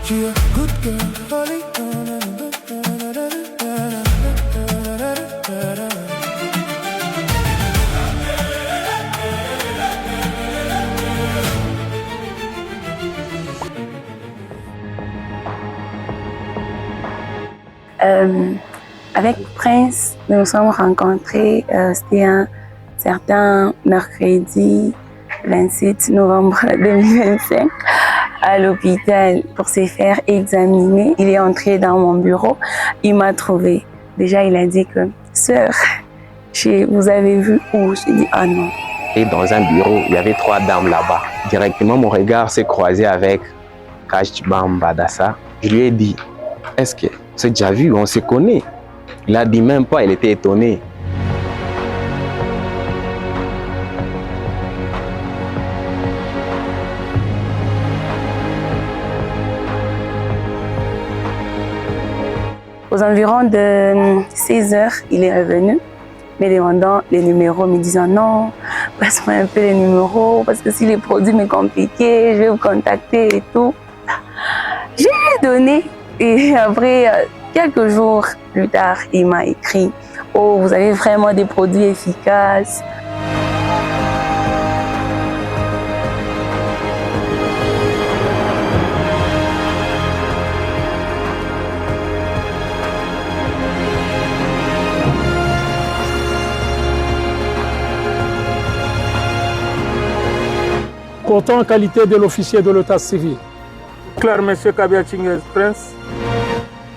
Tu es good girl, Holly. Avec Prince, nous nous sommes rencontrés, c'était un certain mercredi 27 novembre 2025 à l'hôpital pour se faire examiner. Il est entré dans mon bureau, il m'a trouvé. Déjà, il a dit que « Sœur, vous avez vu où ?» J'ai dit « Ah non ». Et dans un bureau, il y avait 3 dames là-bas. Directement, mon regard s'est croisé avec Kajtibam Badassa. Je lui ai dit « Est-ce que c'est déjà vu, on se connaît ?» Il a dit même pas, il était étonné. Aux environs de 16 heures, il est revenu, me demandant les numéros, me disant non, passe-moi un peu les numéros, parce que si les produits me compliqués, je vais vous contacter et tout. Je lui ai donné et après, quelques jours plus tard, il m'a écrit « Oh, vous avez vraiment des produits efficaces ». Comptant en qualité de l'officier de l'état civil, Claire M. Kabia Chinguez Prince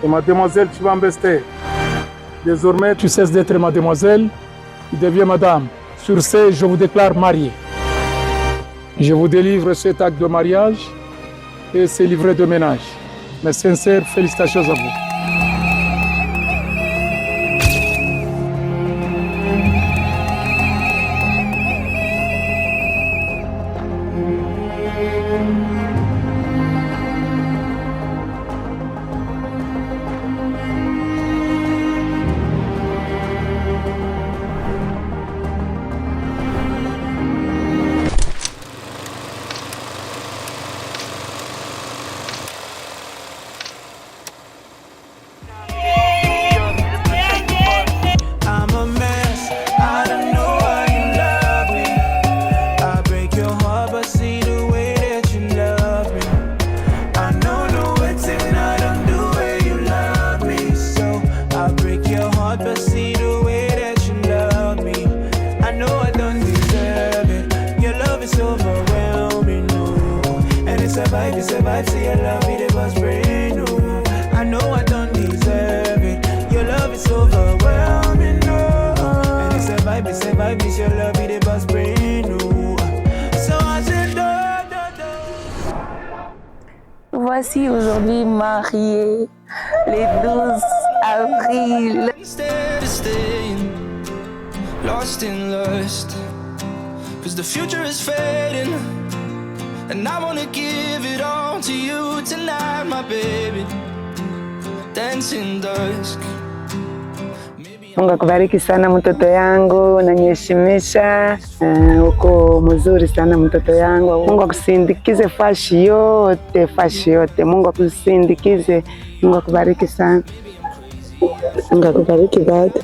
et mademoiselle Chibambeste. Désormais, tu cesses d'être mademoiselle, tu deviens madame. Sur ce, je vous déclare marié. Je vous délivre cet acte de mariage et ce livret de ménage. Mes sincères félicitations à vous. It's a vibe, see your love, it was brand new. I know I don't deserve it. Your love is overwhelming, no. And it's a vibe, it's your love, it was brand new. So I said, Voici aujourd'hui mariés, les 12 avril. Lost in lust, 'cause the future is fading. And I wanna give it all to you tonight, my baby. Dancing dusk. Mungu akubariki sana mtoto yangu, unaniheshimisha, uko mzuri sana mtoto yangu. Mungu akusindikize fashi yote. Mungu akusindikize. Mungu akubariki sana. Mungu akubariki baba.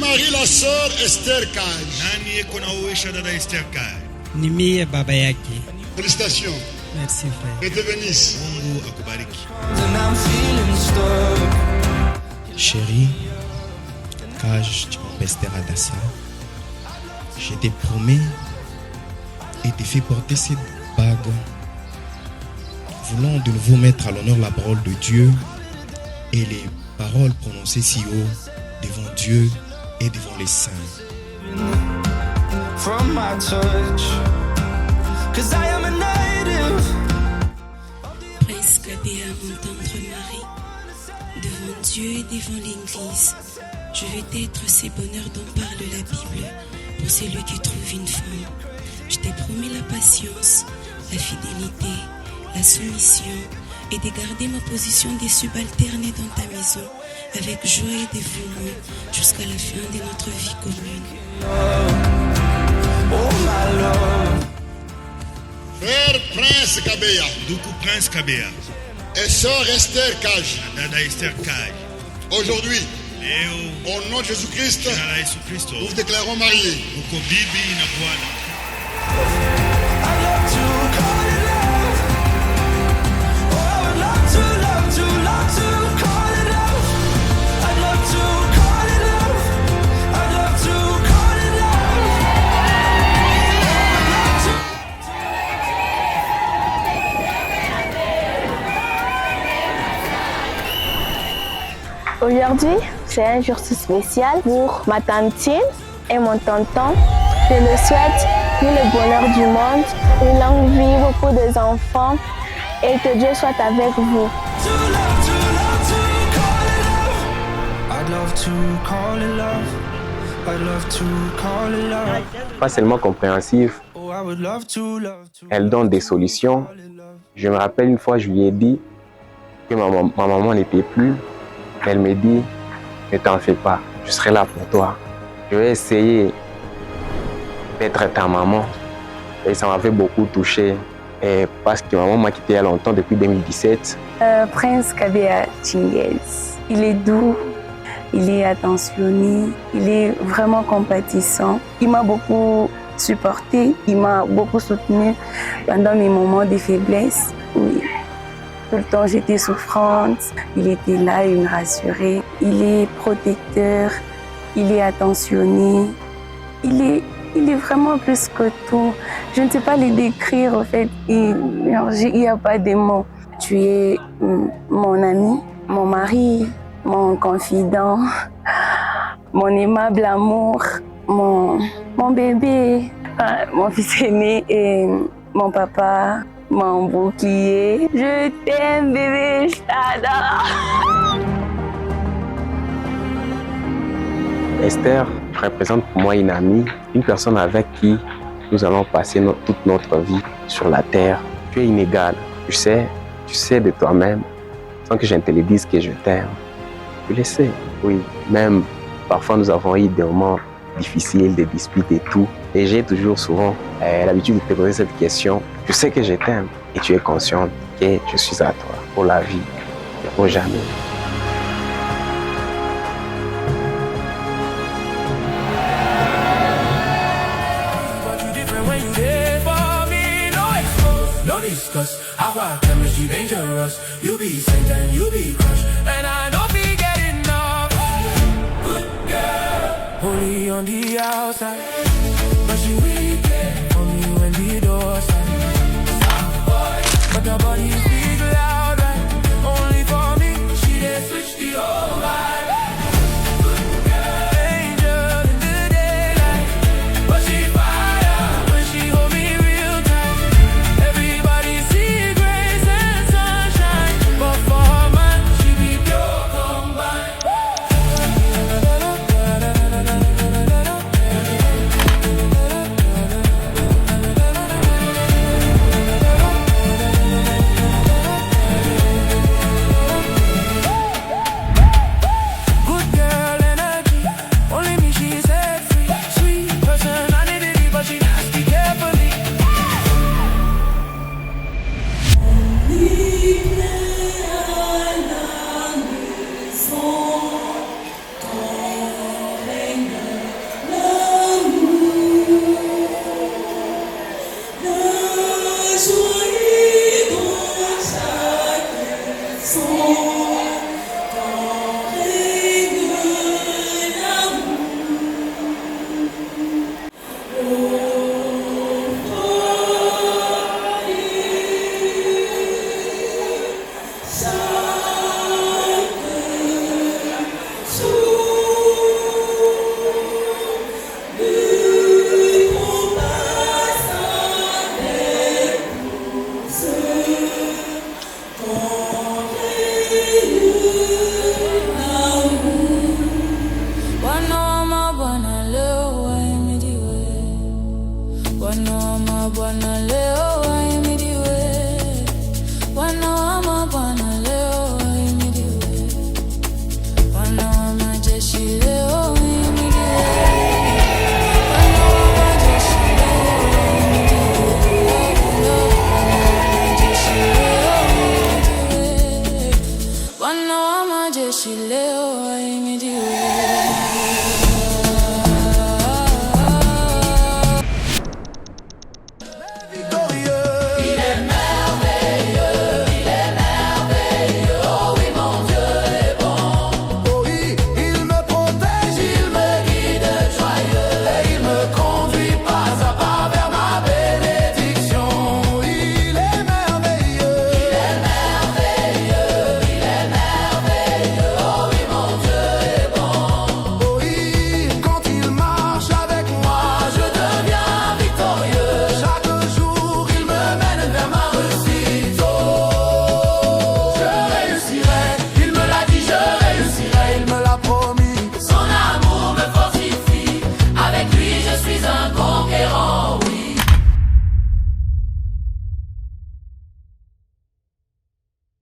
Marie la sœur Esther Kaj. Nani eko na uwesha dada Esther Kaj? Ni mie baba yake. Félicitations. Merci frère. Que te bénisse. Mungu akubariki. Chérie, Kaj Chibambeste Adassa, je te promets et te fais porter cette bague, voulant de nouveau mettre à l'honneur la parole de Dieu et les paroles prononcées si haut devant Dieu et devant les saints. From my touch, 'cause I am a native. Prince Kabia, mon tendre mari, devant Dieu et devant l'Église, je veux être ces bonheurs dont parle la Bible pour celui qui trouve une femme. Je t'ai promis la patience, la fidélité, la soumission, et de garder ma position de subalterne dans ta maison avec joie et dévouement jusqu'à la fin de notre vie commune. Frère Prince Kabeya Ndugu Prince Kabea et sœur Esther Kaj, na dada Esther Kaj, aujourd'hui, leo au nom de Jésus-Christ, jina la Yesu Kristo nous vous déclarons mariés. uko bibi na bwana. I'd love to call it love. Oh, I would love to call it love. I'd love to call it love. I'd love to call it love. Aujourd'hui, c'est un jour spécial pour ma tantine et mon tonton. Je le souhaite tout le bonheur du monde, une longue vie, beaucoup d'enfants et que Dieu soit avec vous. I'd love to call it love. I'd love to call it love. Pas seulement compréhensif, Oh, I would love to elle donne des solutions. Je me rappelle une fois, je lui ai dit que ma maman n'était plus. Elle me dit, ne t'en fais pas, je serai là pour toi. Je vais essayer d'être ta maman. Et ça m'avait beaucoup touché. Et parce que maman m'a quitté il y a longtemps, depuis 2017. Prince Kabea Chinguez, il est doux, il est attentionné, il est vraiment compatissant. Il m'a beaucoup supporté, il m'a beaucoup soutenu pendant mes moments de faiblesse. Oui. Tout le temps, j'étais souffrante. Il était là, il me rassurait. Il est protecteur, il est attentionné. Il est vraiment plus que tout. Je ne sais pas le décrire, en fait. Il n'y a pas de mots. Tu es mon ami, mon mari, mon confident, mon aimable amour, mon bébé, mon fils aîné et mon papa. Mon bouclier, je t'aime bébé, je t'adore. Esther représente pour moi une amie, une personne avec qui nous allons passer toute notre vie sur la terre. Tu es inégale, tu sais de toi-même, sans que je ne te le dise que je t'aime. Tu le sais, oui. Même parfois nous avons eu des moments difficiles, des disputes et tout. Et j'ai toujours souvent l'habitude de te poser cette question. Je sais que je t'aime et tu es consciente que je suis à toi pour la vie et pour jamais. Only on the outside, but she weak for me when the door's shut. But her body's